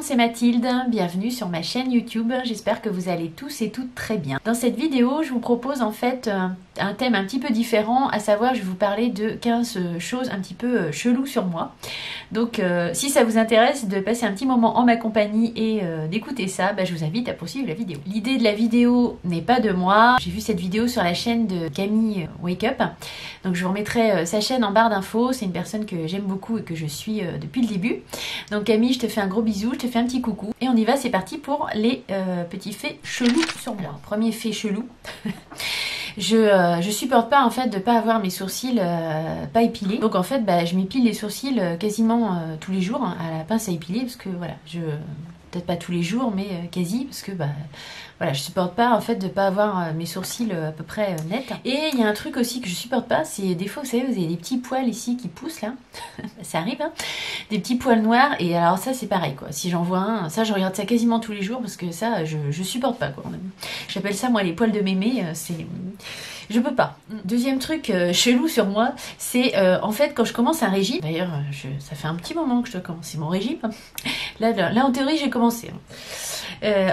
C'est Mathilde, bienvenue sur ma chaîne YouTube, j'espère que vous allez tous et toutes très bien. Dans cette vidéo, je vous propose en fait un thème un petit peu différent, à savoir je vais vous parler de 15 choses un petit peu cheloues sur moi. Donc si ça vous intéresse de passer un petit moment en ma compagnie et d'écouter ça, je vous invite à poursuivre la vidéo. L'idée de la vidéo n'est pas de moi, j'ai vu cette vidéo sur la chaîne de Camille Wake Up, donc je vous remettrai sa chaîne en barre d'infos, c'est une personne que j'aime beaucoup et que je suis depuis le début. Donc Camille, je te fais un gros bisou, je te fais un petit coucou et on y va, c'est parti pour les petits faits chelous sur moi. Premier fait chelou, je supporte pas en fait de pas avoir mes sourcils pas épilés, donc en fait je m'épile les sourcils quasiment tous les jours à la pince à épiler, parce que voilà, peut-être pas tous les jours mais quasi, parce que voilà, je supporte pas en fait de pas avoir mes sourcils à peu près nets. Et il y a un truc aussi que je supporte pas, c'est des fois vous savez, vous avez des petits poils ici qui poussent là, ça arrive hein, des petits poils noirs, et alors ça c'est pareil quoi, si j'en vois un, ça je regarde ça quasiment tous les jours, parce que ça je supporte pas quoi. J'appelle ça moi les poils de mémé, je peux pas. Deuxième truc chelou sur moi, c'est en fait quand je commence un régime, d'ailleurs ça fait un petit moment que je dois commencer mon régime, là en théorie j'ai commencé.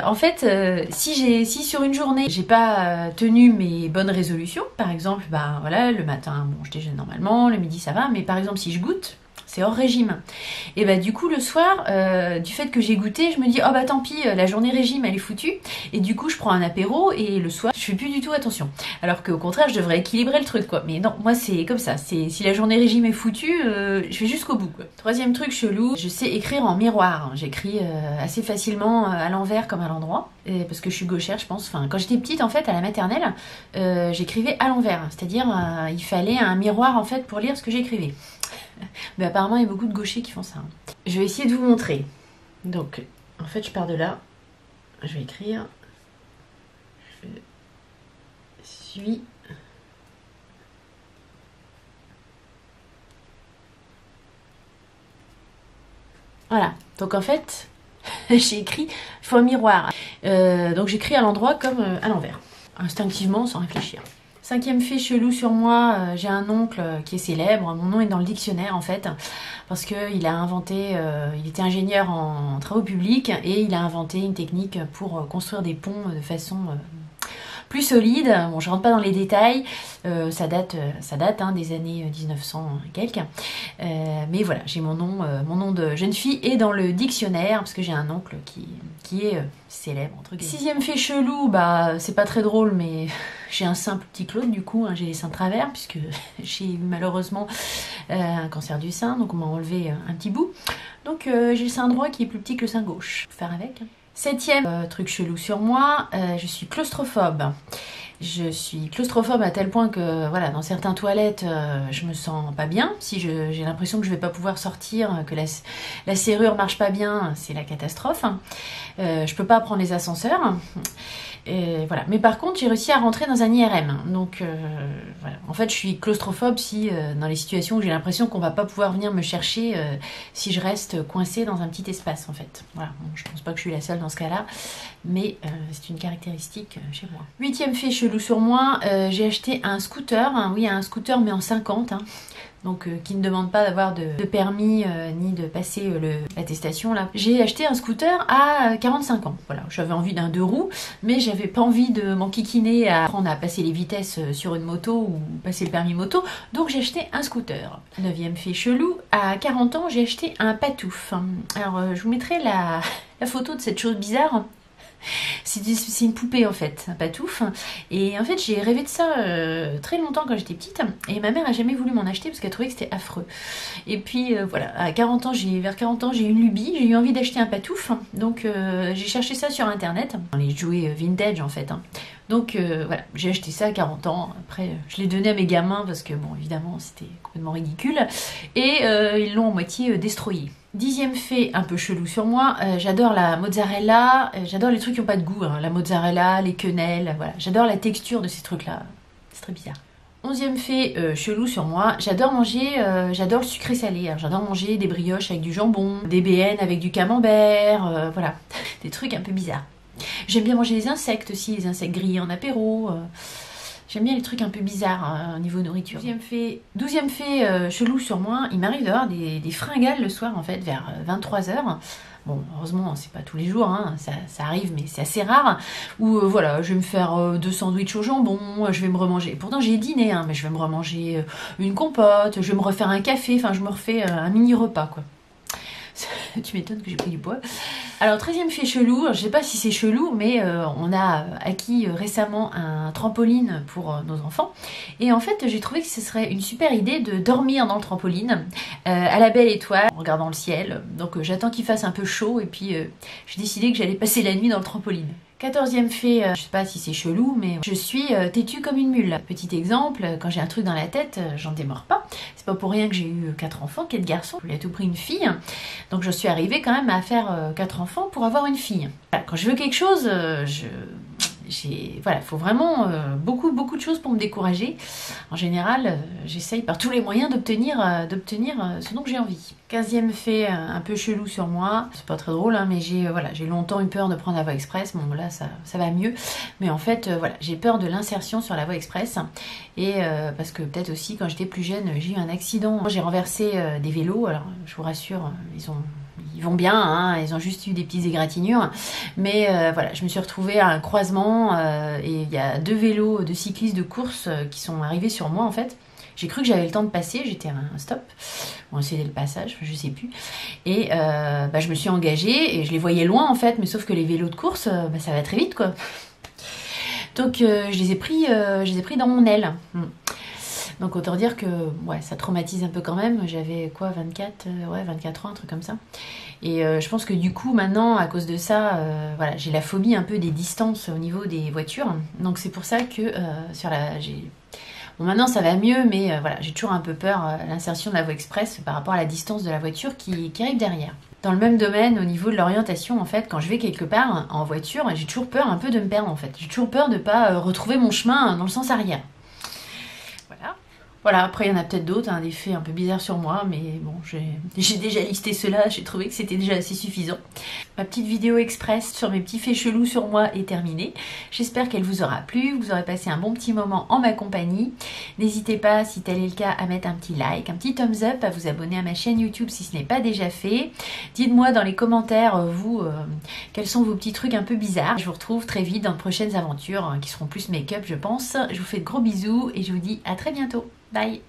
En fait, si sur une journée j'ai pas tenu mes bonnes résolutions, par exemple, voilà, le matin, bon, je déjeune normalement, le midi ça va, mais par exemple si je goûte, c'est hors régime. Et du coup le soir, du fait que j'ai goûté, je me dis oh tant pis, la journée régime elle est foutue, et du coup je prends un apéro et le soir je fais plus du tout attention. Alors qu'au contraire je devrais équilibrer le truc quoi. Mais non, moi c'est comme ça, si la journée régime est foutue, je vais jusqu'au bout quoi. Troisième truc chelou, je sais écrire en miroir. J'écris assez facilement à l'envers comme à l'endroit, parce que je suis gauchère je pense. Enfin, quand j'étais petite en fait à la maternelle, j'écrivais à l'envers, c'est-à-dire il fallait un miroir en fait pour lire ce que j'écrivais. Mais apparemment il y a beaucoup de gauchers qui font ça. Je vais essayer de vous montrer. Donc en fait je pars de là, je vais écrire, je suis voilà, donc en fait j'ai écrit faux miroir, donc j'écris à l'endroit comme à l'envers, instinctivement sans réfléchir. Cinquième fait chelou sur moi, j'ai un oncle qui est célèbre, mon nom est dans le dictionnaire en fait, parce qu'il a inventé, il était ingénieur en travaux publics et il a inventé une technique pour construire des ponts de façon plus solide. Bon, je rentre pas dans les détails, ça date des années 1900 quelques, mais voilà, j'ai mon nom de jeune fille est dans le dictionnaire parce que j'ai un oncle qui est célèbre entre guillemets. Sixième fait chelou, c'est pas très drôle, mais j'ai un simple petit Claude du coup, hein, j'ai les seins de travers puisque j'ai eu malheureusement un cancer du sein, donc on m'a enlevé un petit bout, donc j'ai le sein droit qui est plus petit que le sein gauche, faut faire avec. Septième truc chelou sur moi, je suis claustrophobe. Je suis claustrophobe à tel point que voilà, dans certaines toilettes, je me sens pas bien. Si j'ai l'impression que je vais pas pouvoir sortir, que la serrure marche pas bien, c'est la catastrophe. Je peux pas prendre les ascenseurs. Et voilà. Mais par contre, j'ai réussi à rentrer dans un IRM. Donc voilà. En fait, je suis claustrophobe si dans les situations où j'ai l'impression qu'on va pas pouvoir venir me chercher si je reste coincée dans un petit espace en fait. Voilà. Bon, je pense pas que je suis la seule dans ce cas-là, mais c'est une caractéristique chez moi. Huitième fait chelou sur moi, j'ai acheté un scooter, oui un scooter mais en 50, donc qui ne demande pas d'avoir de permis ni de passer l'attestation là. J'ai acheté un scooter à 45 ans, voilà, j'avais envie d'un 2 roues, mais j'avais pas envie de m'enquiquiner à apprendre à passer les vitesses sur une moto ou passer le permis moto, donc j'ai acheté un scooter. Neuvième fait chelou, à 40 ans j'ai acheté un patouf. Alors je vous mettrai la photo de cette chose bizarre. C'est une poupée en fait, un patouf. Et en fait j'ai rêvé de ça très longtemps quand j'étais petite. Et ma mère a jamais voulu m'en acheter parce qu'elle trouvait que c'était affreux. Et puis voilà, vers 40 ans j'ai eu une lubie, j'ai eu envie d'acheter un patouf. Donc j'ai cherché ça sur internet, dans les jouets vintage en fait. Donc voilà, j'ai acheté ça à 40 ans. Après je l'ai donné à mes gamins parce que bon évidemment c'était complètement ridicule. Et ils l'ont à moitié destroyé. Dixième fait un peu chelou sur moi, j'adore la mozzarella, j'adore les trucs qui n'ont pas de goût, la mozzarella, les quenelles, voilà, j'adore la texture de ces trucs-là, c'est très bizarre. Onzième fait chelou sur moi, j'adore manger, j'adore le sucré salé, j'adore manger des brioches avec du jambon, des BN avec du camembert, voilà, des trucs un peu bizarres. J'aime bien manger les insectes aussi, les insectes grillés en apéro, J'aime bien les trucs un peu bizarres au niveau nourriture. 12e fait chelou sur moi, il m'arrive d'avoir des fringales le soir en fait vers 23h. Bon, heureusement, c'est pas tous les jours, hein, ça arrive, mais c'est assez rare. Où voilà, je vais me faire 2 sandwichs au jambon, je vais me remanger. Pourtant, j'ai dîné, hein, mais je vais me remanger une compote, je vais me refaire un café, enfin, je me refais un mini repas, quoi. Tu m'étonnes que j'ai pris du poids. Alors 13e fait chelou, je sais pas si c'est chelou, mais on a acquis récemment un trampoline pour nos enfants. Et en fait, j'ai trouvé que ce serait une super idée de dormir dans le trampoline, à la belle étoile, en regardant le ciel. Donc j'attends qu'il fasse un peu chaud et puis j'ai décidé que j'allais passer la nuit dans le trampoline. 14e fait, je sais pas si c'est chelou, mais je suis têtue comme une mule. Petit exemple, quand j'ai un truc dans la tête, j'en démords pas. C'est pas pour rien que j'ai eu 4 enfants, 4 garçons. Je voulais à tout prix une fille. Donc je suis arrivée quand même à faire 4 enfants pour avoir une fille. Voilà, quand je veux quelque chose, voilà, il faut vraiment beaucoup de choses pour me décourager. En général, j'essaye par tous les moyens d'obtenir ce dont j'ai envie. 15e fait un peu chelou sur moi. C'est pas très drôle, hein, mais j'ai longtemps eu peur de prendre la voie express. Bon, là, ça va mieux. Mais en fait, voilà, j'ai peur de l'insertion sur la voie express. Et parce que peut-être aussi, quand j'étais plus jeune, j'ai eu un accident. J'ai renversé des vélos. Alors, je vous rassure, ils vont bien, hein, ils ont juste eu des petites égratignures. Mais voilà, je me suis retrouvée à un croisement et il y a 2 vélos de cyclistes de course qui sont arrivés sur moi en fait. J'ai cru que j'avais le temps de passer, j'étais à un stop. Bon, c'était le passage, je sais plus. Et je me suis engagée et je les voyais loin en fait, mais sauf que les vélos de course, ça va très vite quoi. Donc je les ai pris dans mon aile. Donc autant dire que ouais, ça traumatise un peu quand même. J'avais quoi, 24 ans, un truc comme ça. Et je pense que du coup maintenant, à cause de ça, voilà, j'ai la phobie un peu des distances au niveau des voitures. Donc c'est pour ça que bon, maintenant ça va mieux, mais voilà, j'ai toujours un peu peur à l'insertion de la voie express par rapport à la distance de la voiture qui arrive derrière. Dans le même domaine, au niveau de l'orientation, en fait, quand je vais quelque part en voiture, j'ai toujours peur un peu de me perdre en fait. J'ai toujours peur de ne pas retrouver mon chemin dans le sens arrière. Voilà, après il y en a peut-être d'autres, hein, des faits un peu bizarres sur moi, mais bon, j'ai déjà listé ceux-là, j'ai trouvé que c'était déjà assez suffisant. Ma petite vidéo express sur mes petits faits chelous sur moi est terminée. J'espère qu'elle vous aura plu, vous aurez passé un bon petit moment en ma compagnie. N'hésitez pas, si tel est le cas, à mettre un petit like, un petit thumbs up, à vous abonner à ma chaîne YouTube si ce n'est pas déjà fait. Dites-moi dans les commentaires, quels sont vos petits trucs un peu bizarres. Je vous retrouve très vite dans de prochaines aventures, qui seront plus make-up, je pense. Je vous fais de gros bisous et je vous dis à très bientôt. Bye.